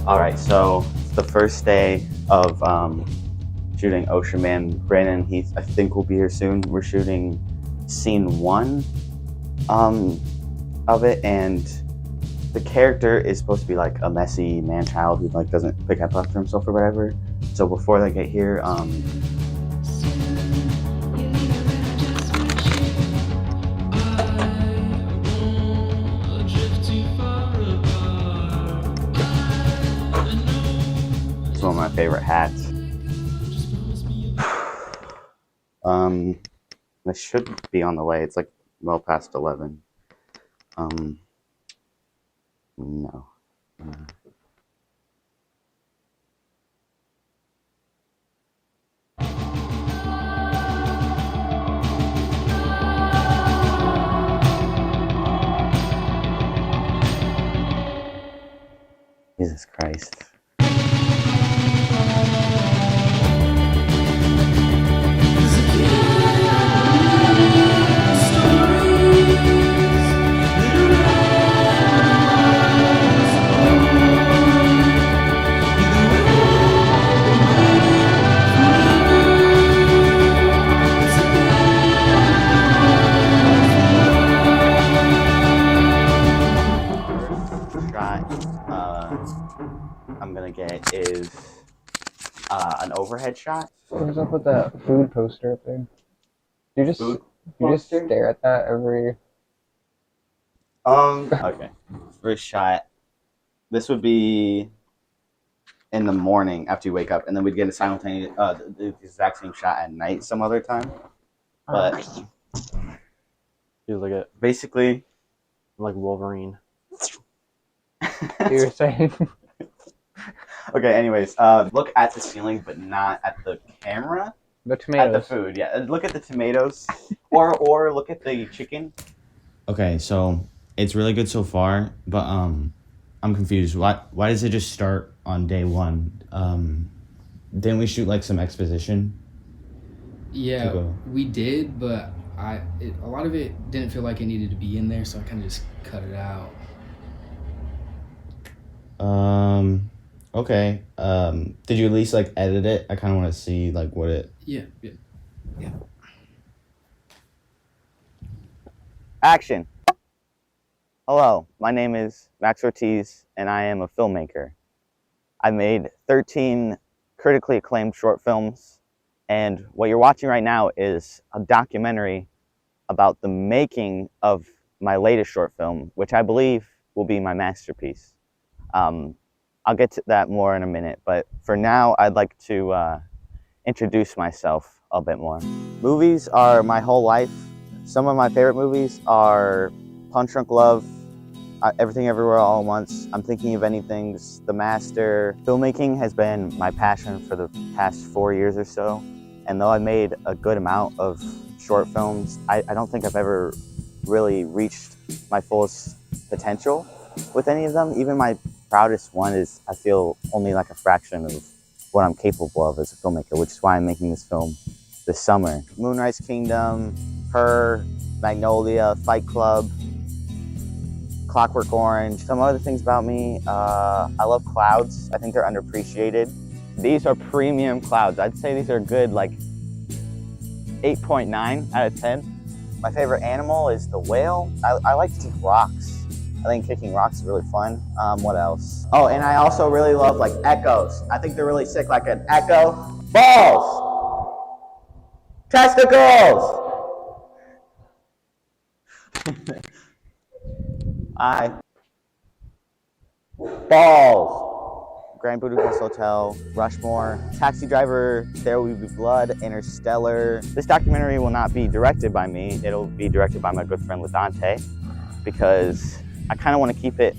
All right, so it's the first day of shooting Ocean Man. Brandon Heath, I think, will be here soon. We're shooting scene one of it, and the character is supposed to be like a messy man-child who like doesn't pick up after himself or whatever. So before they get here, it's one of my favorite hats. It should be on the way. It's like well past 11. No. Jesus Christ. Shot I'm gonna get is an overhead shot. What's up with that food poster up there? You just stare at that every. Okay. First shot. This would be in the morning after you wake up, and then we'd get a simultaneous, the exact same shot at night some other time. But You look at basically, like Wolverine. You were saying. okay. Anyways, look at the ceiling, but not at the camera. The At the tomatoes. food, yeah. Look at the tomatoes, or look at the chicken. Okay, so it's really good so far, but I'm confused. Why does it just start on day one? Didn't we shoot like some exposition? Yeah, go. we did, but a lot of it didn't feel like it needed to be in there, so I kind of just cut it out. Okay. Did you at least like edit it? I kind of want to see like what it. Yeah. Action. Hello, my name is Max Ortiz, and I am a filmmaker. I made 13 critically acclaimed short films, and what you're watching right now is a documentary about the making of my latest short film, which I believe will be my masterpiece. I'll get to that more in a minute, but for now, I'd like to introduce myself a bit more. Movies are my whole life. Some of my favorite movies are Punch Drunk Love, Everything Everywhere All at Once, I'm Thinking of Anything, The Master. Filmmaking has been my passion for the past 4 years or so, and though I made a good amount of short films, I don't think I've ever really reached my fullest potential with any of them. Even my proudest one is, I feel, only like a fraction of what I'm capable of as a filmmaker, which is why I'm making this film this summer. Moonrise Kingdom, Her, Magnolia, Fight Club, Clockwork Orange. Some other things about me, I love clouds. I think they're underappreciated. These are premium clouds. I'd say these are good, like 8.9 out of 10. My favorite animal is the whale. I like to kick rocks. I think kicking rocks is really fun. What else? Oh, and I also really love like echoes. I think they're really sick, like an echo. Balls! Testicles! Balls! Grand Budapest Hotel, Rushmore, Taxi Driver, There Will Be Blood, Interstellar. This documentary will not be directed by me. It'll be directed by my good friend LaDante, because I kind of want to keep it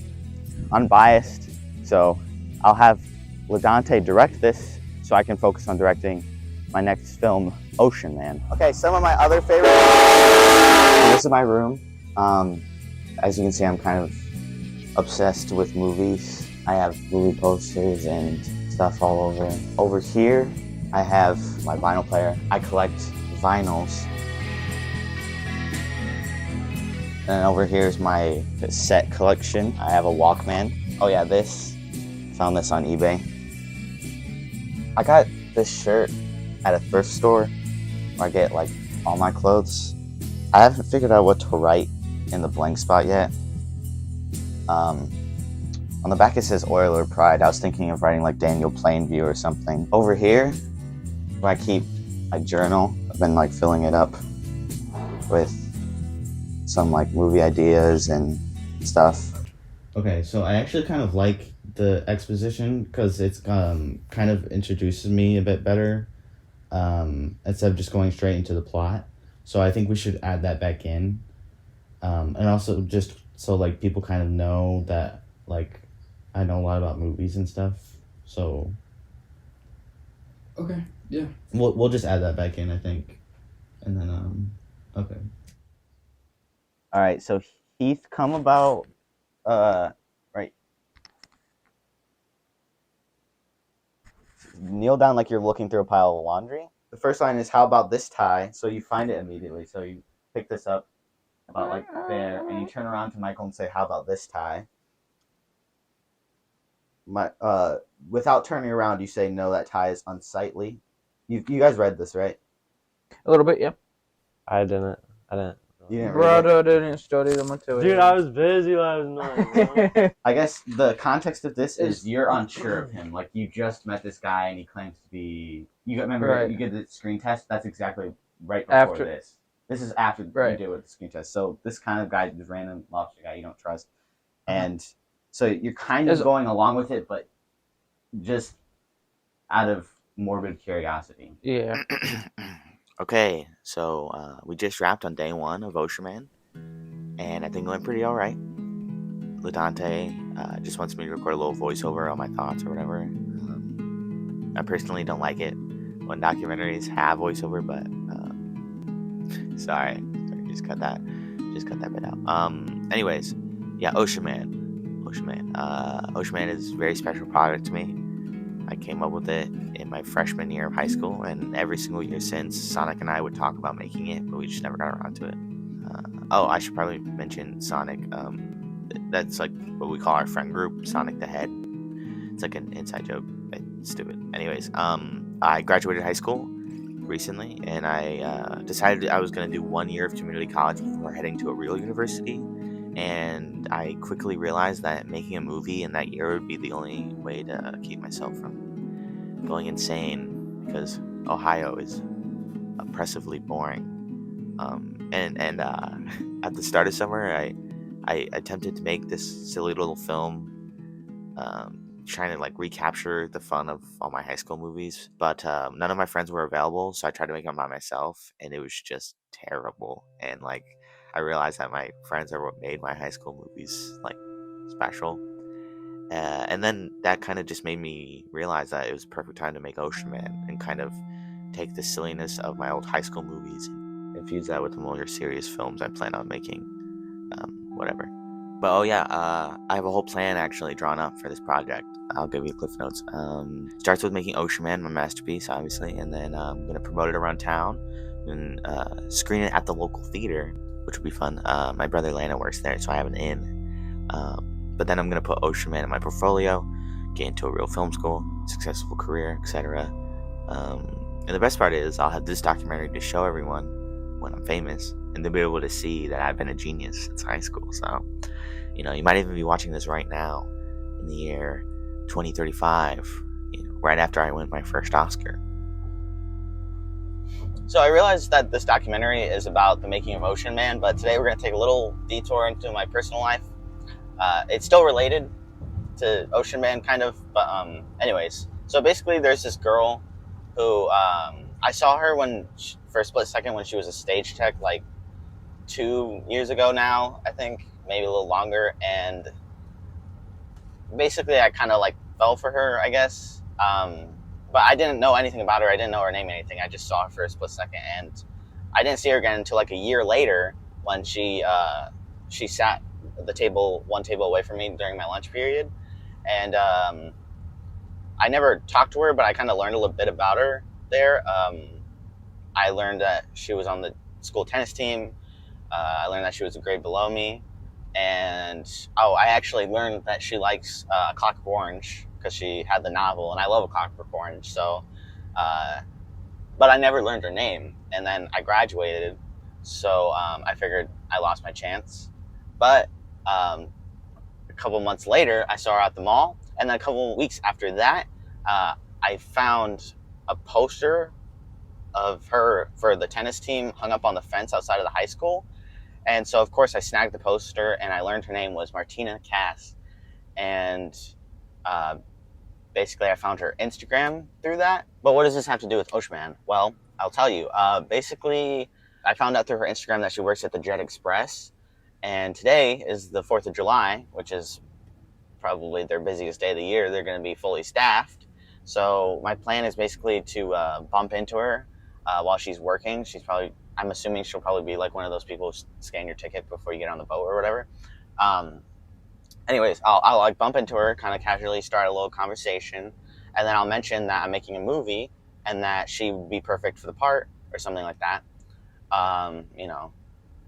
unbiased. So I'll have LaDante direct this so I can focus on directing my next film, Ocean Man. Okay, some of my other favorites. This is my room. As you can see, I'm kind of obsessed with movies. I have movie posters and stuff all over. Over here, I have my vinyl player. I collect vinyls. And over here is my cassette collection. I have a Walkman. Oh yeah, this Found this on eBay. I got this shirt at a thrift store where I get like all my clothes. I haven't figured out what to write in the blank spot yet. On the back it says Oiler Pride. I was thinking of writing like Daniel Plainview or something. Over here, where I keep my journal, I've been like filling it up with some like movie ideas and stuff. Okay, so I actually kind of like the exposition because it's kind of introduces me a bit better instead of just going straight into the plot. So I think we should add that back in, and also just so like people kind of know that like I know a lot about movies and stuff. So Okay. Yeah. we'll just add that back in, I think, and then okay. All right, so Heath, come about right. Kneel down like you're looking through a pile of laundry. The first line is, how about this tie? So you find it immediately. So you pick this up about like there, and you turn around to Michael and say, how about this tie? Without turning around, you say, no, that tie is unsightly. You guys read this, right? A little bit, yep. I didn't. You didn't read it? Brother didn't study the material. Dude, I was busy last night, bro. I guess the context of this is you're unsure of him. Like, you just met this guy and he claims to be... You remember, Right. You get the screen test? That's exactly right before After. this. This is after you Right. do with the screen test. So this kind of guy, this random lobster guy you don't trust. And so you're kind of going along with it, but just out of morbid curiosity. Yeah. Okay, so we just wrapped on day 1 of Ocean, and I think it went pretty alright. Ladante just wants me to record a little voiceover on my thoughts or whatever. I personally don't like it when documentaries have voiceover, but sorry, just cut that bit out. Anyways, yeah, Ocean Man. Ocean Man is a very special product to me. I came up with it in my freshman year of high school, and every single year since, Sonic and I would talk about making it, but we just never got around to it. I should probably mention Sonic. That's like what we call our friend group, Sonic the Head. It's like an inside joke. It's stupid. Anyways, I graduated high school recently, and I decided I was going to do 1 year of community college before heading to a real university. And I quickly realized that making a movie in that year would be the only way to keep myself from going insane, because Ohio is oppressively boring. And at the start of summer, I attempted to make this silly little film, trying to like recapture the fun of all my high school movies, but none of my friends were available, so I tried to make them by myself, and it was just terrible. And like, I realized that my friends are what made my high school movies like special, and then that kind of just made me realize that it was the perfect time to make Ocean Man and kind of take the silliness of my old high school movies and infuse that with the more serious films I plan on making. Whatever. But I have a whole plan actually drawn up for this project. I'll give you cliff notes. Starts with making Ocean Man my masterpiece, obviously, and then I'm gonna promote it around town and screen it at the local theater, which would be fun. My brother Lana works there, so I have an in. But then I'm gonna put Ocean Man in my portfolio, get into a real film school, successful career, etc. And the best part is I'll have this documentary to show everyone when I'm famous, and they'll be able to see that I've been a genius since high school. So, you might even be watching this right now in the year 2035, right after I win my first Oscar. So I realized that this documentary is about the making of Ocean Man, but today we're going to take a little detour into my personal life. It's still related to Ocean Man, kind of, but anyways. So basically there's this girl who, I saw her for a split second when she was a stage tech, like 2 years ago now, I think, maybe a little longer, and basically I kind of like fell for her, I guess. But I didn't know anything about her. I didn't know her name or anything. I just saw her for a split second, and I didn't see her again until like a year later when she sat at one table away from me during my lunch period, and I never talked to her, but I kind of learned a little bit about her there. I learned that she was on the school tennis team. I learned that she was a grade below me, and I actually learned that she likes Clockwork Orange, because she had the novel, and I love A Clockwork Orange. So, but I never learned her name, and then I graduated, so I figured I lost my chance. But a couple months later, I saw her at the mall, and then a couple of weeks after that, I found a poster of her for the tennis team hung up on the fence outside of the high school. And so, of course, I snagged the poster, and I learned her name was Martina Cass. And basically, I found her Instagram through that. But what does this have to do with Oshman? Well, I'll tell you. Basically, I found out through her Instagram that she works at the Jet Express. And today is the 4th of July, which is probably their busiest day of the year. They're going to be fully staffed. So my plan is basically to bump into her while she's working. I'm assuming she'll probably be like one of those people who scan your ticket before you get on the boat or whatever. Anyways, I'll like bump into her, kind of casually start a little conversation, and then I'll mention that I'm making a movie and that she would be perfect for the part or something like that.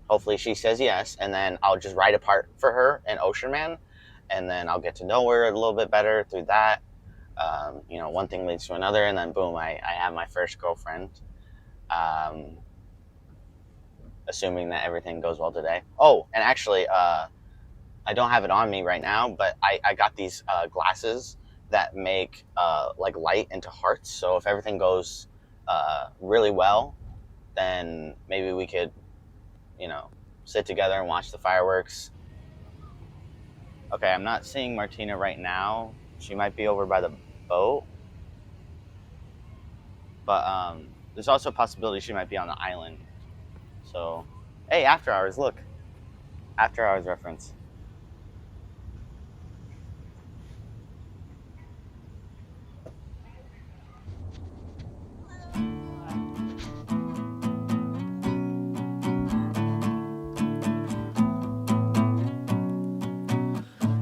Hopefully she says yes, and then I'll just write a part for her in Ocean Man, and then I'll get to know her a little bit better through that. One thing leads to another, and then boom, I have my first girlfriend. Assuming that everything goes well today. Oh, and actually, I don't have it on me right now, but I got these glasses that make like light into hearts. So if everything goes really well, then maybe we could, sit together and watch the fireworks. Okay, I'm not seeing Martina right now. She might be over by the boat. But there's also a possibility she might be on the island. So, hey, After Hours, look. After Hours reference.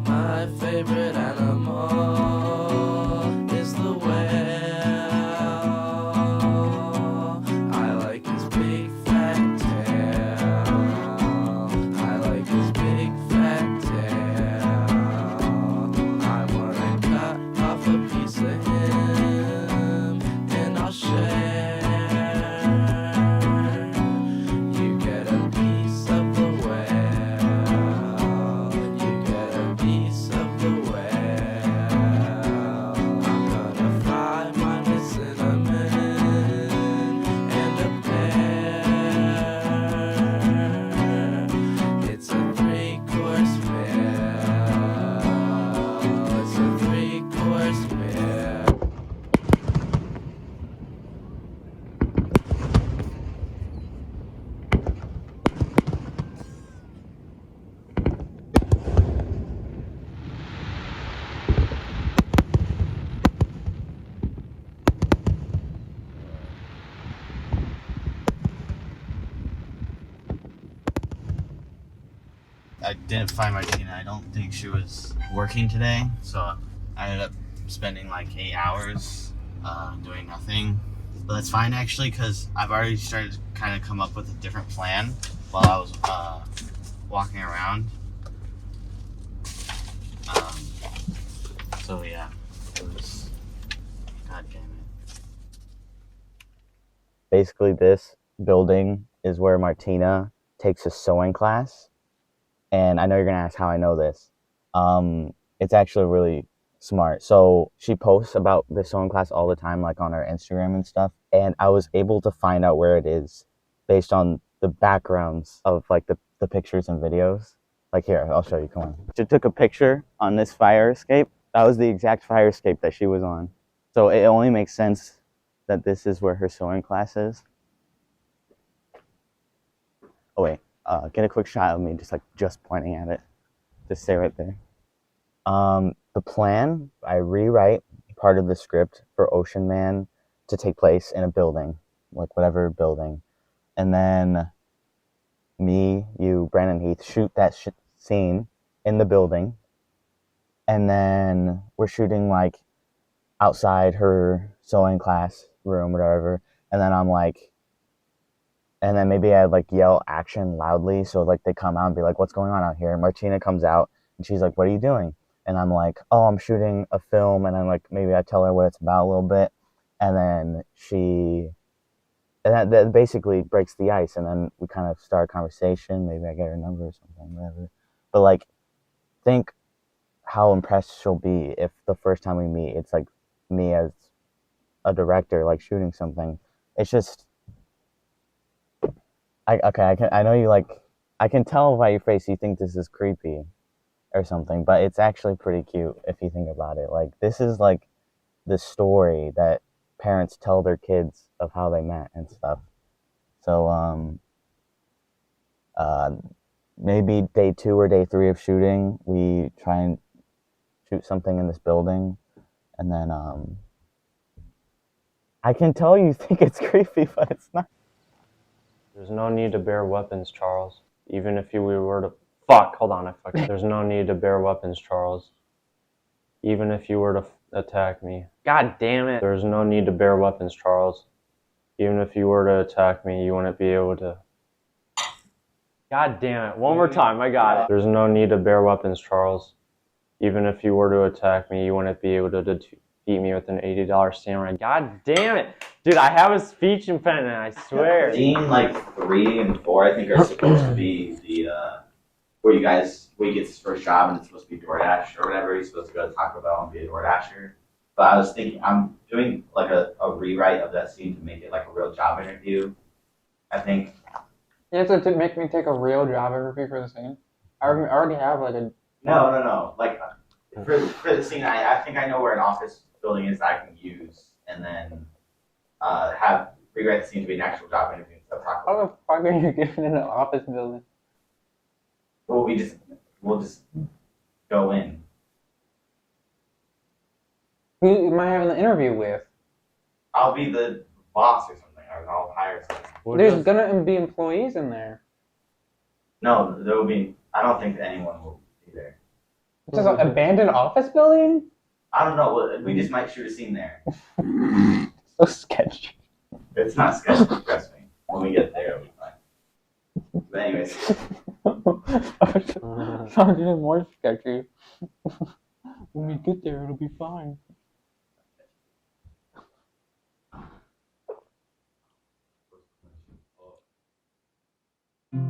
My favorite animal is the whale. I like his big fat tail. I like his big fat tail. I wanna cut off a piece of him and I'll share. You get a piece of the whale. You get a piece of the whale. I'm gonna fry mine with cinnamon and a pear. It's a 3-course meal. It's a 3-course meal. I didn't find Martina. I don't think she was working today, so I ended up spending like 8 hours doing nothing. But that's fine actually, because I've already started to kind of come up with a different plan while I was walking around. So yeah, it was. God damn it. Basically, this building is where Martina takes a sewing class. And I know you're gonna ask how I know this. It's actually really smart. So she posts about the sewing class all the time, like on her Instagram and stuff. And I was able to find out where it is based on the backgrounds of like the pictures and videos. Like here, I'll show you. Come on. She took a picture on this fire escape. That was the exact fire escape that she was on. So it only makes sense that this is where her sewing class is. Oh wait. Get a quick shot of me just pointing at it. Just stay right there. The plan, I rewrite part of the script for Ocean Man to take place in a building, like whatever building. And then me, you, Brandon Heath, shoot that scene in the building. And then we're shooting like outside her sewing class room, whatever. And then and then maybe I'd like yell action loudly, so like they come out and be like, what's going on out here? And Martina comes out and she's like, what are you doing? and I'm like, oh, I'm shooting a film, and I'm like, maybe I tell her what it's about a little bit, and then that basically breaks the ice, and then we kind of start a conversation. Maybe I get her number or something, whatever. But like, think how impressed she'll be if the first time we meet, it's like me as a director, like shooting something. It's just, I know you like, I can tell by your face you think this is creepy or something, but it's actually pretty cute if you think about it. Like, this is like the story that parents tell their kids of how they met and stuff. So maybe day 2 or day 3 of shooting, we try and shoot something in this building, and then I can tell you think it's creepy, but it's not. There's no need to bear weapons, Charles. Even if we were to... Fuck, hold on, I fucked. There's no need to bear weapons, Charles. Even if you were to attack me. God damn it. There's no need to bear weapons, Charles. Even if you were to attack me, you wouldn't be able to... God damn it. One more time, I got it. There's no need to bear weapons, Charles. Even if you were to attack me, you wouldn't be able to defeat me with an $80 samurai. God damn it. Dude, I have a speech impediment, I swear. Scene like 3 and 4, I think, are supposed to be the where he gets his first job, and it's supposed to be DoorDash or whatever. He's supposed to go to Taco Bell and be a DoorDasher. But I was thinking, I'm doing like a rewrite of that scene to make it like a real job interview. I think. You have to make me take a real job interview for the scene. I already have like a. No. Like for the scene, I think I know where an office building is that I can use, and then have rewrite the scene to be an actual job interview instead of Taco Bell. How the fuck are you getting in an office building? Well, we'll just go in. Who am I having the interview with? I'll be the boss or something, or I'll hire someone. We'll There's just- gonna be employees in there. No, there will be. I don't think anyone will be there. It's just an abandoned office building? I don't know. We just might shoot a scene there. So sketchy. It's not sketchy, trust me. When we get there, it'll be fine. But anyways, Sounds even more sketchy. When we get there, it'll be fine. What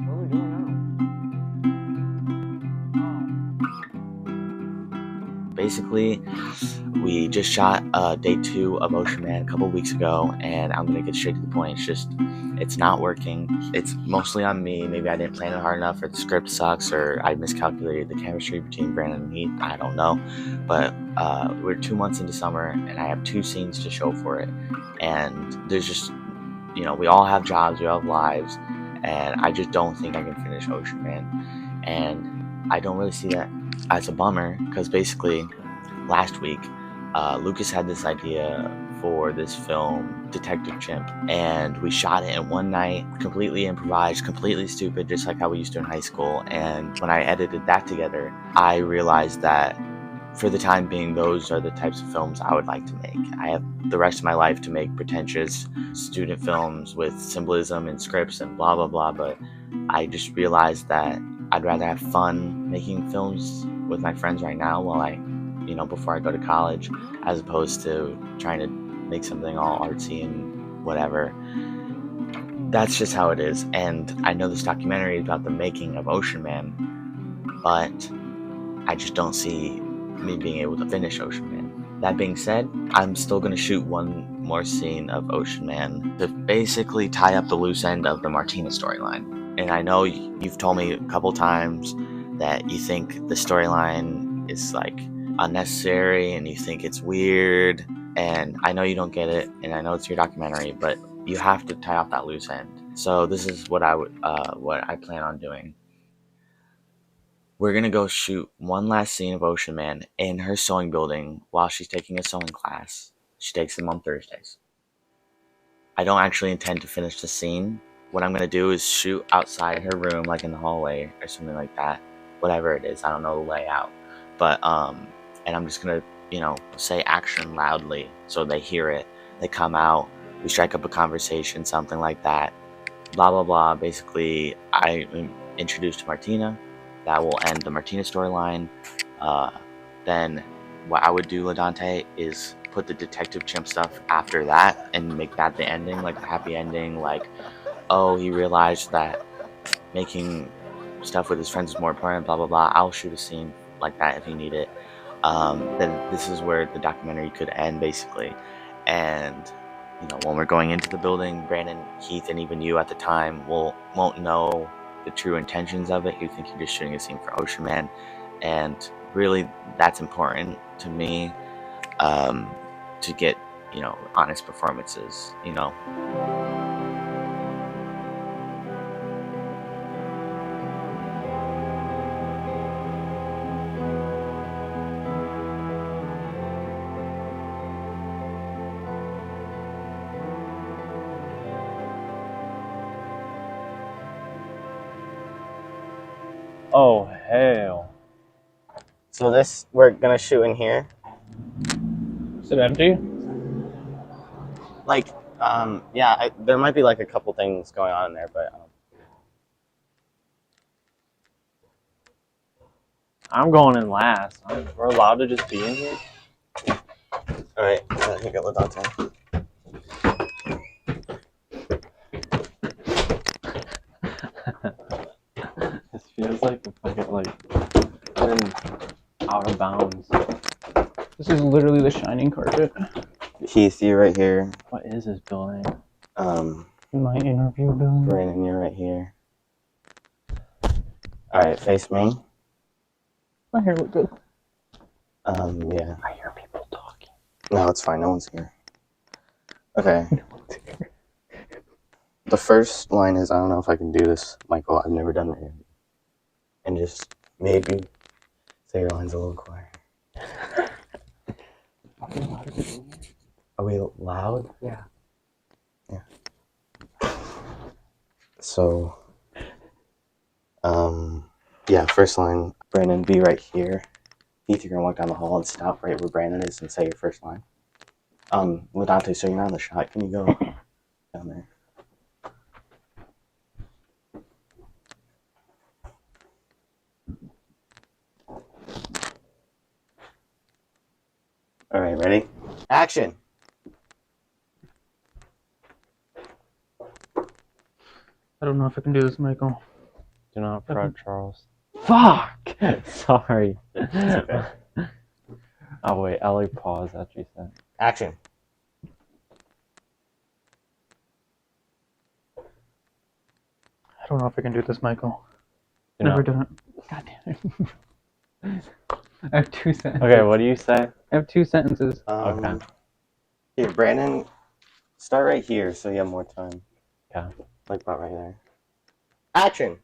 are we doing now? Basically, we just shot day 2 of Ocean Man a couple weeks ago, and I'm gonna get straight to the point. It's not working. It's mostly on me. Maybe I didn't plan it hard enough, or the script sucks, or I miscalculated the chemistry between Brandon and Heath. I don't know. But we're 2 months into summer, and I have 2 scenes to show for it. And there's just, we all have jobs, we all have lives, and I just don't think I can finish Ocean Man. And I don't really see that as a bummer, because basically last week Lucas had this idea for this film, Detective Chimp, and we shot it in one night, completely improvised, completely stupid, just like how we used to in high school. And when I edited that together, I realized that for the time being, those are the types of films I would like to make. I have the rest of my life to make pretentious student films with symbolism and scripts and blah blah blah, but I just realized that I'd rather have fun making films with my friends right now while before I go to college, as opposed to trying to make something all artsy and whatever. That's just how it is. And I know this documentary is about the making of Ocean Man, but I just don't see me being able to finish Ocean Man. That being said, I'm still going to shoot one more scene of Ocean Man to basically tie up the loose end of the Martina storyline. And I know you've told me a couple times that you think the storyline is like unnecessary and you think it's weird, and I know you don't get it, and I know it's your documentary, but you have to tie off that loose end. So this is what I plan on doing. We're gonna go shoot one last scene of Ocean Man in her sewing building while she's taking a sewing class. She takes them on Thursdays. I don't actually intend to finish the scene. What I'm gonna do is shoot outside her room, like in the hallway or something like that. Whatever it is, I don't know the layout. But and I'm just gonna, say action loudly so they hear it. They come out, we strike up a conversation, something like that. Blah blah blah. Basically, I am introduced to Martina. that will end the Martinez storyline. Then what I would do, LaDante, is put the Detective Chimp stuff after that and make that the ending, like the happy ending, like, oh, he realized that making stuff with his friends is more important, blah blah blah. I'll shoot a scene like that if you need it. Then this is where the documentary could end, basically. And when we're going into the building, Brandon, Heath, and even you at the time won't know the true intentions of it. You think you're just shooting a scene for Ocean Man, and really that's important to me, to get honest performances. Oh hell! So this we're gonna shoot in here. Is it empty? Like, yeah, there might be like a couple things going on in there, but I'm going in last. We're allowed to just be in here. all right. Here you go, LaDante. This feels like a fucking out of bounds. This is literally the Shining carpet. Heath, you're right here. What is this building? My interview building. Brandon, you're right here. All right, face me. My hair look good. Yeah. I hear people talking. No, it's fine. No one's here. Okay. The first line is, I don't know if I can do this, Michael. I've never done it. And just maybe say your lines a little quieter. Are we loud? Yeah. Yeah. So, yeah, first line, Brandon, be right here. Heath, you're gonna walk down the hall and stop right where Brandon is and say your first line. LaDante, so you're not on the shot. Can you go down there? All right, ready? Action. I don't know if I can do this, Michael. Do not fret, Charles. Fuck! Sorry. Okay. Oh wait, Ellie paused after you said. Action. I don't know if I can do this, Michael. Do Never not- done it. God damn it. I have 2 sentences. Okay, what do you say? I have 2 sentences. Okay. Here, Brandon, start right here so you have more time. Okay. Like about right there. Action.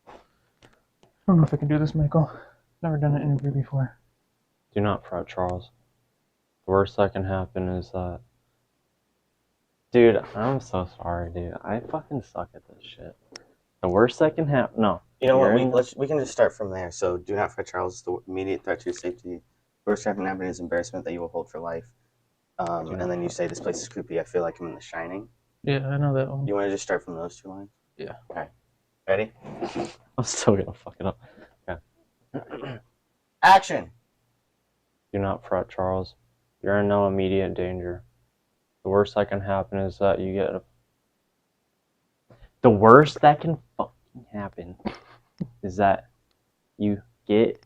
I don't know if I can do this, Michael. Never done an interview before. Do not fret, Charles. The worst that can happen is that. Dude, I'm so sorry, dude. I fucking suck at this shit. The worst that can happen. No. You know what? You're in- We can just start from there. So, do not fret, Charles. The immediate threat to your safety. Worst that can happen is embarrassment that you will hold for life. And then you say, "This place is creepy. I feel like I'm in The Shining." Yeah, I know that one. You want to just start from those 2 lines? Yeah. Okay. Ready? I'm still gonna fuck it up. Okay. Action. Do not fret, Charles. You're in no immediate danger. The worst that can happen is that you get a. The worst that can fucking happen is that you get.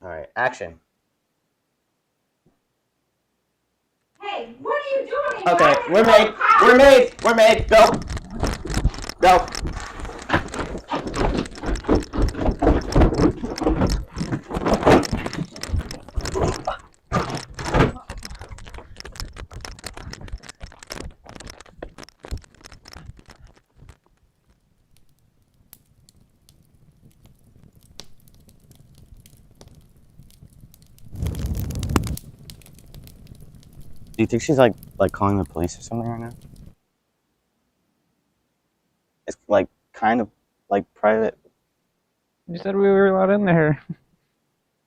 All right. Action. Hey, what are you doing here? Okay. We're made. We're made. We're made. Go. Go. Do you think she's like calling the police or something right now? It's like kind of like private. You said we were allowed in there.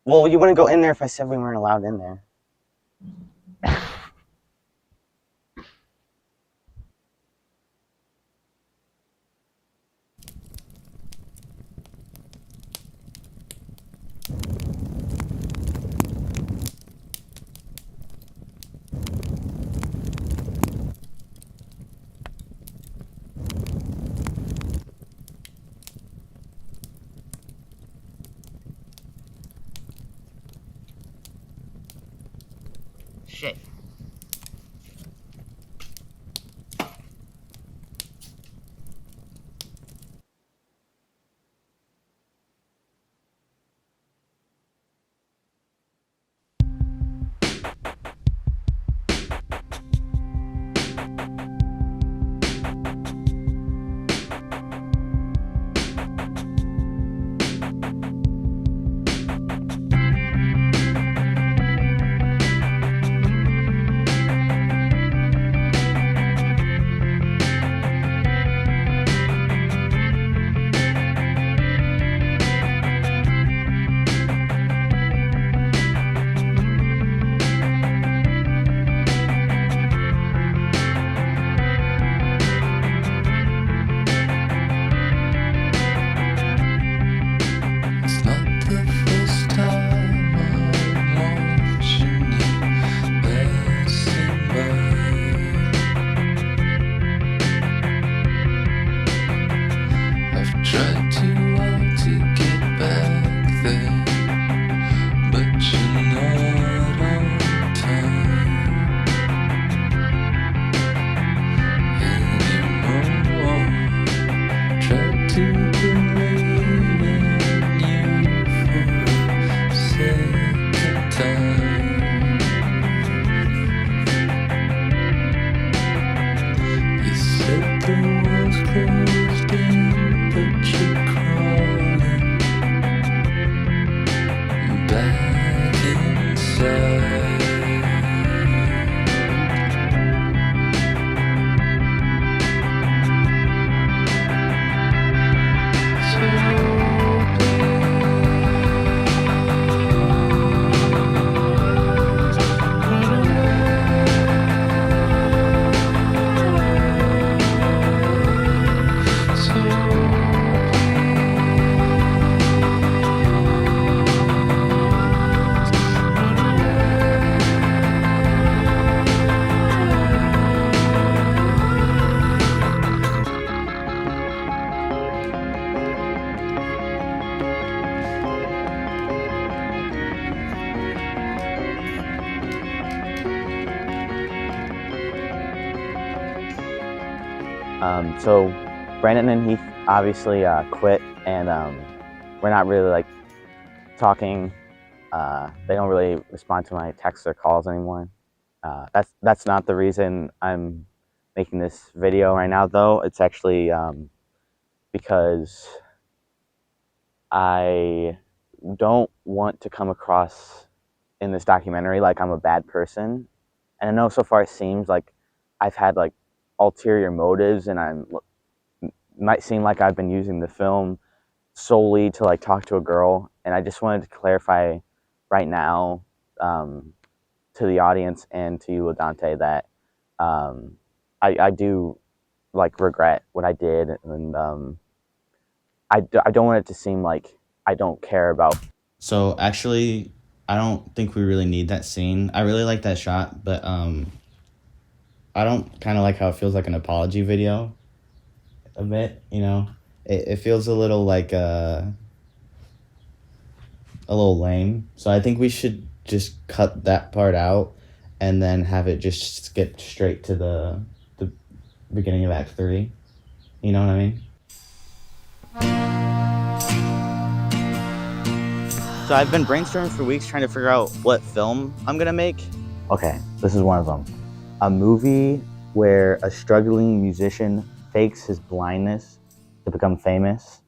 Well, you wouldn't go in there if I said we weren't allowed in there. Shit. It's not the first time I'm watching you passing by. I've tried too hard to get back there, but you're not on time anymore. Tried to believe in you for a second time. You said the walls closed in, but you're crawling back inside. So Brandon and Heath obviously quit, and we're not really like talking. They don't really respond to my texts or calls anymore. That's not the reason I'm making this video right now, though. It's actually because I don't want to come across in this documentary like I'm a bad person. And I know so far it seems like I've had like ulterior motives, and might seem like I've been using the film solely to like talk to a girl. And I just wanted to clarify right now, to the audience and to you, Adante, that I do like regret what I did, and I don't want it to seem like I don't care about. So actually, I don't think we really need that scene. I really like that shot, but I don't kind of like how it feels like an apology video. A bit, you know, it feels a little like a little lame. So I think we should just cut that part out, and then have it just skip straight to the beginning of Act 3. You know what I mean? So I've been brainstorming for weeks trying to figure out what film I'm gonna make. Okay, this is one of them. A movie where a struggling musician fakes his blindness to become famous.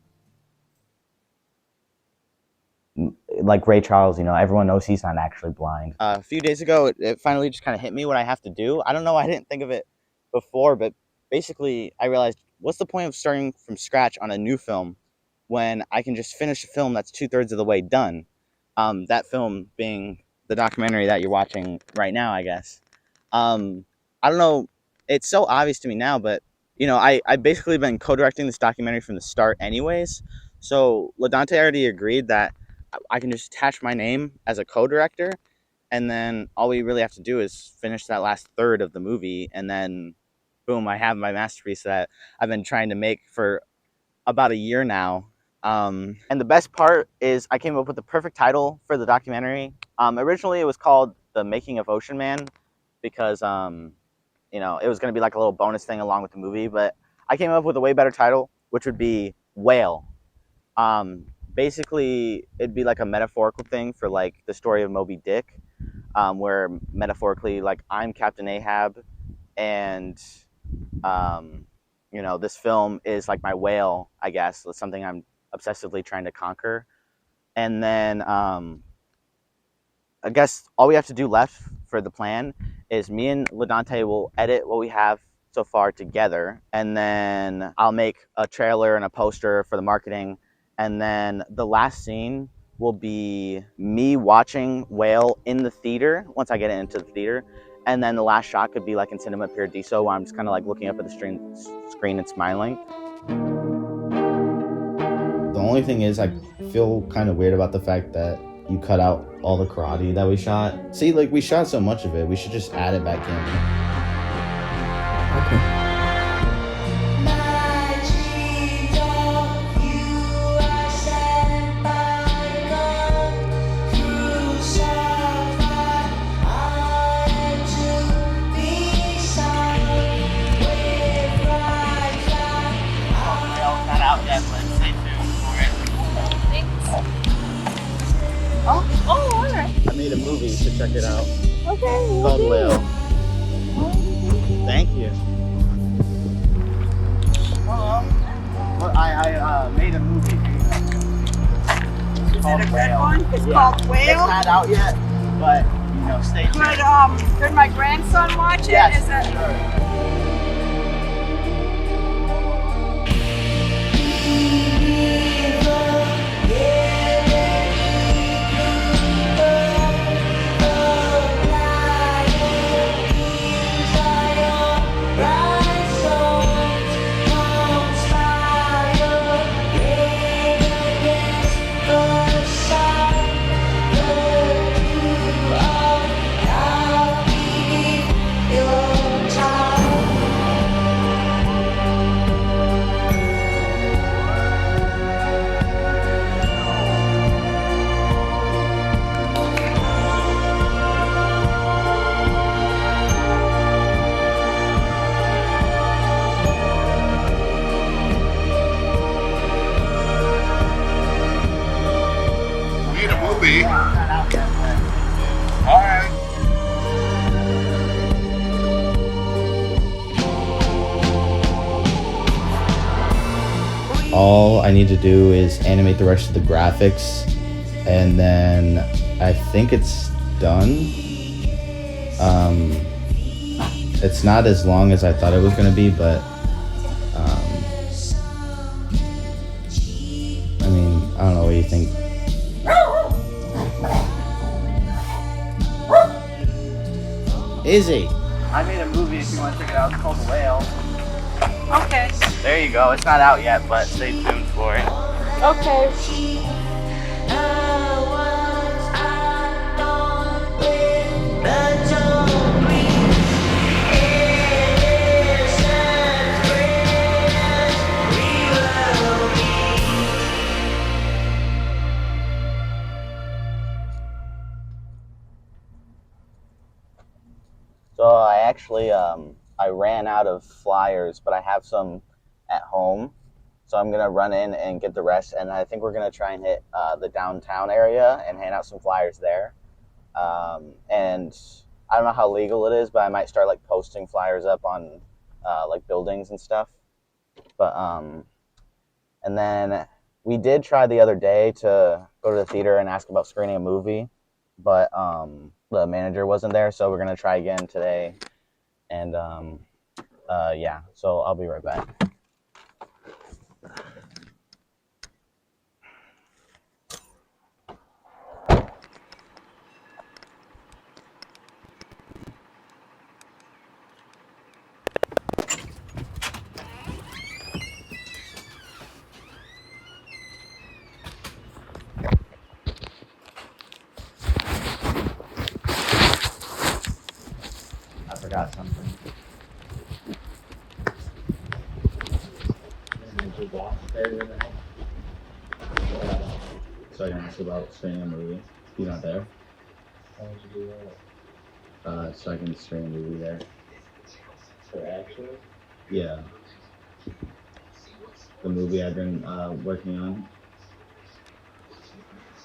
Like Ray Charles, you know, everyone knows he's not actually blind. A few days ago, it finally just kind of hit me what I have to do. I don't know, I didn't think of it before, but basically I realized, what's the point of starting from scratch on a new film when I can just finish a film that's 2/3 of the way done? That film being the documentary that you're watching right now, I guess. I don't know. It's so obvious to me now, but I basically been co-directing this documentary from the start, anyways. So LaDante already agreed that I can just attach my name as a co-director, and then all we really have to do is finish that last third of the movie, and then boom, I have my masterpiece that I've been trying to make for about a year now. And the best part is I came up with the perfect title for the documentary. Originally, it was called The Making of Ocean Man because it was going to be like a little bonus thing along with the movie, but I came up with a way better title, which would be Whale. Basically, it'd be like a metaphorical thing for like the story of Moby Dick, where metaphorically, like I'm Captain Ahab, and this film is like my whale, I guess. It's something I'm obsessively trying to conquer. And then I guess all we have to do left for the plan is me and LaDante will edit what we have so far together, and then I'll make a trailer and a poster for the marketing, and then the last scene will be me watching Whale in the theater once I get it into the theater, and then the last shot could be like in Cinema Paradiso, where I'm just kind of like looking up at the screen and smiling. The only thing is, I feel kind of weird about the fact that you cut out all the karate that we shot. See, like, we shot so much of it, we should just add it back in. Okay. I made a movie, you should check it out. Okay. It's called Whale. Thank you. I made a movie. Is it a good one? It's Yeah. called Whale. It's not out yet, but stay tuned. Could my grandson watch it? Yes, Is it? sure. All I need to do is animate the rest of the graphics, and then I think it's done. It's not as long as I thought it was going to be, but I mean, I don't know, what do you think? Izzy! I made a movie if you want to check it out. It's called Whale. Okay. There you go. It's not out yet, but stay tuned for it. Okay. So I actually I ran out of flyers, but I have some at home. So I'm gonna run in and get the rest, and I think we're gonna try and hit the downtown area and hand out some flyers there. And I don't know how legal it is, but I might start like posting flyers up on like buildings and stuff. But and then we did try the other day to go to the theater and ask about screening a movie, but the manager wasn't there, so we're gonna try again today. And yeah, so I'll be right back. forgot something. So I can ask about streaming a movie. He's not there. Why would you do that? So I can stream a movie there. For actually? Yeah. The movie I've been working on.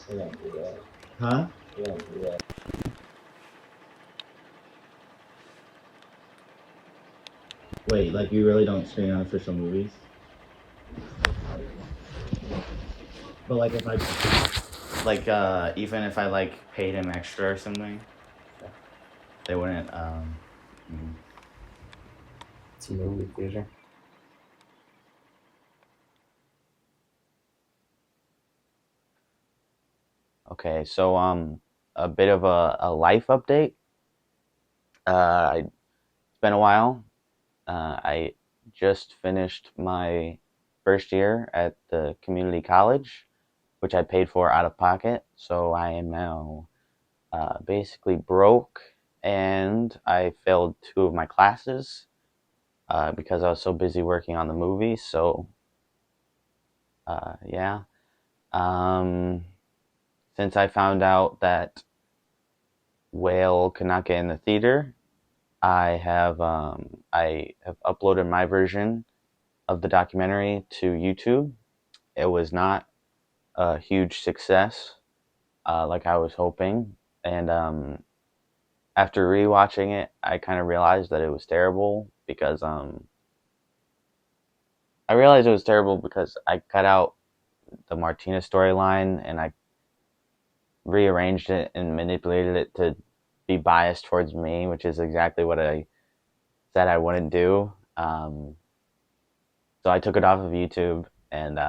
We don't do that. Huh? We don't do that. Wait, like you really don't stream unofficial movies? But like if I, like even if I like paid him extra or something, they wouldn't. It's a movie theater. Okay, so a bit of a life update. It's been a while. I just finished my first year at the community college, which I paid for out of pocket. So I am now basically broke, and I failed 2 of my classes because I was so busy working on the movie. So yeah. Since I found out that Whale could not get in the theater, I have uploaded my version of the documentary to YouTube. It was not a huge success like I was hoping, and after rewatching it, I kind of realized that it was terrible because I cut out the Martinez storyline and I rearranged it and manipulated it to be biased towards me, which is exactly what I said I wouldn't do. So I took it off of YouTube, and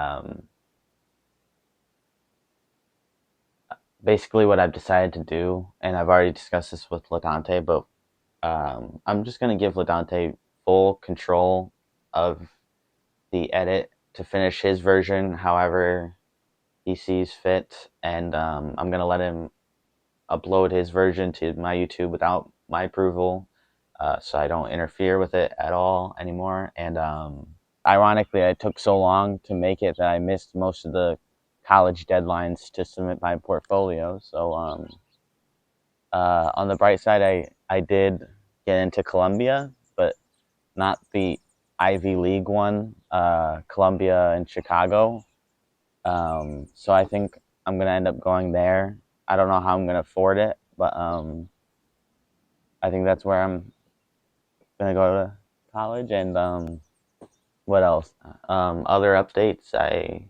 basically what I've decided to do, and I've already discussed this with Ladante, but I'm just going to give Ladante full control of the edit to finish his version however he sees fit, and I'm going to let him upload his version to my YouTube without my approval, so I don't interfere with it at all anymore. And ironically, I took so long to make it that I missed most of the college deadlines to submit my portfolio. So on the bright side, I did get into Columbia, but not the Ivy League one, Columbia in Chicago. So I think I'm gonna end up going there. I don't know how I'm gonna afford it, but I think that's where I'm gonna go to college. And what else? Other updates. I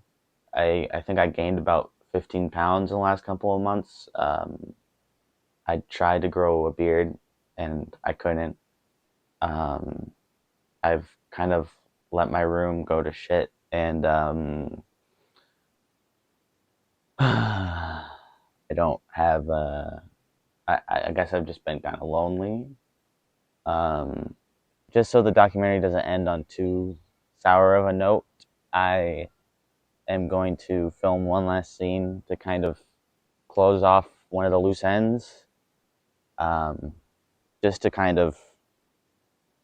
think I gained about 15 pounds in the last couple of months. I tried to grow a beard and I couldn't. I've kind of let my room go to shit, and I don't have. I guess I've just been kind of lonely. Just so the documentary doesn't end on too sour of a note, I am going to film one last scene to kind of close off one of the loose ends, just to kind of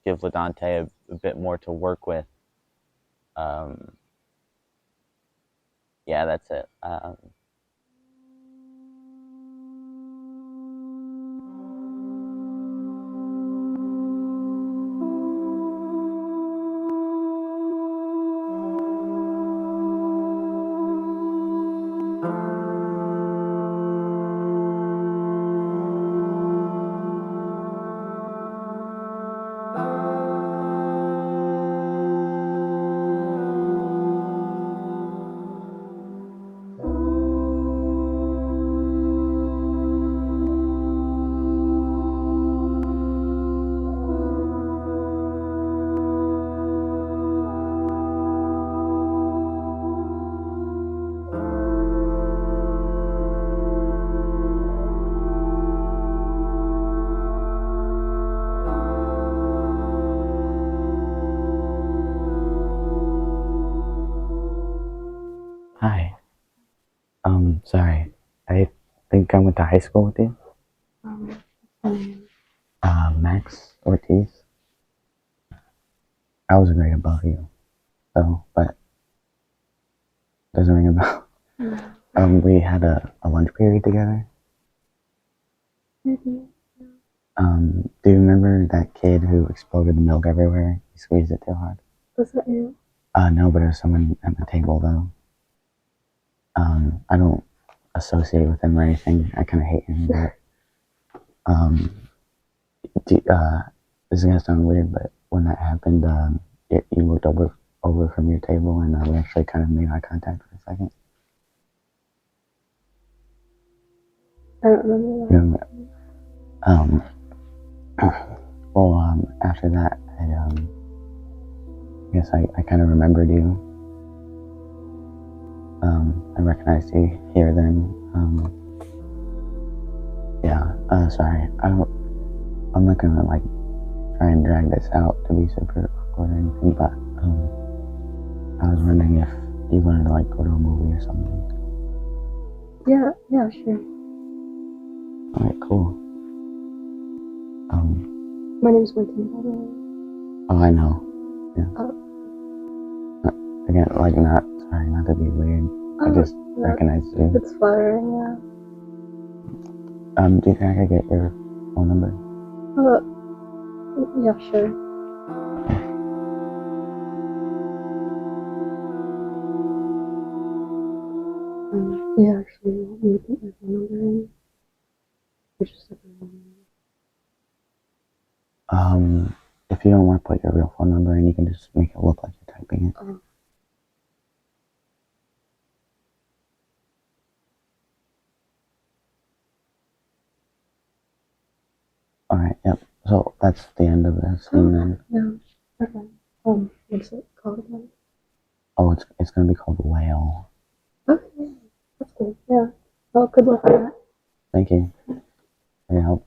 give Ladante a bit more to work with. Yeah, that's it. Hi. Sorry. I think I went to high school with you. Max Ortiz. I was a grade above you, so, but doesn't ring a bell. We had a lunch period together. Mhm. Do you remember that kid who exploded the milk everywhere? He squeezed it too hard. Was that you? No, but it was someone at the table though. I don't associate with him or anything. I kind of hate him, but this is gonna sound weird, but when that happened, you looked over from your table, and we actually kind of made eye contact for a second. I don't remember that. You remember? After that, I guess I kind of remembered you. I recognized you here then. Sorry. I'm not gonna like try and drag this out to be super awkward or anything, but I was wondering if you wanted to like go to a movie or something. Yeah, sure. Alright, cool. My name's Whitney, by the way. Oh, I know. Yeah. Oh. Again, like sorry, not to be weird. I just recognized you. It's flattering, yeah. Do you think I could get your phone number? Yeah, sure. Yeah, actually, you want me to put my phone number in? Or just like my phone number? If you don't want to put your real phone number in, you can just make it look like you're typing it. Oh. Alright, yep. So that's the end of the scene then. Yeah. Okay. What's it called again? Oh, it's gonna be called Whale. Okay. That's cool. Yeah. Well, good luck with that. Thank you for your help.